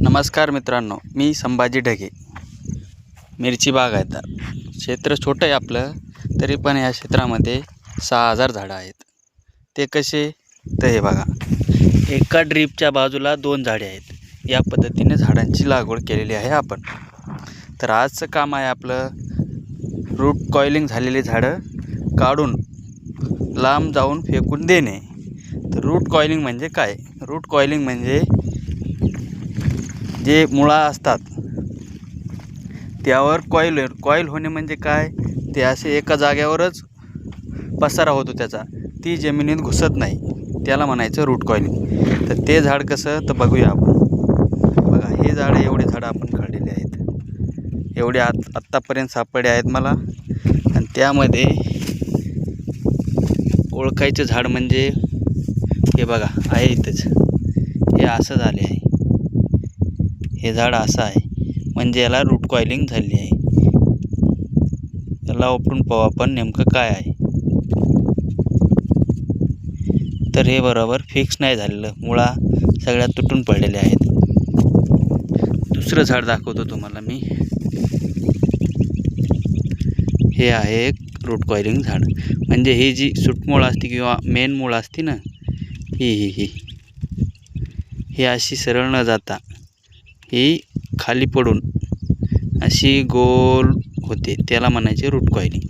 नमस्कार मित्रांनो, मी संभाजी ढगे. मिरची बागायतदार. क्षेत्र छोटं आहे आपलं, तरी पण या क्षेत्रामध्ये 6000 झाडं आहेत. ते कसे तर हे बघा, एका ड्रीपच्या बाजूला 2 झाडे आहेत. या पद्धतीने झाडांची लागवड केलेली आहे आपण. तर आजचं काम आहे आपलं रूट कॉइलिंग झालेली झाडं काढून लांब जाऊन फेकून देणे. तर रूट कॉइलिंग म्हणजे काय? रूट कॉइलिंग म्हणजे जे मुळा असतात त्यावर कॉईल होणे म्हणजे काय? ते असे एका जाग्यावरच पसारा होतो त्याचा, ती जमिनीत घुसत नाही, त्याला म्हणायचं रूट कॉइलिंग. तर ते झाड कसं तर बघूया आपण. बघा, हे झाड, एवढे झाडं आपण काढलेले आहेत. एवढे आत्तापर्यंत सापडले आहेत मला. आणि त्यामध्ये ओळखायचं झाड म्हणजे हे बघा, आहे इथंच. हे असं झाले आहे, हे झाड असं आहे, म्हणजे याला रूट कॉइलिंग झाली आहे. याला वापरून पाहू आपण नेमकं काय आहे. तर हे बरोबर फिक्स नाही झालेलं, मुळा सगळ्या तुटून पडलेले आहेत. दुसरं झाड दाखवतो तुम्हाला मी. हे आहे एक रूट कॉइलिंग झाड. म्हणजे ही जी सुटमूळ असते किंवा मेन मूळ असते ना, ही अशी सरळ न जाता ही खाली पडून अशी गोल होते, त्याला म्हणायचे रूट कॉइलिंग.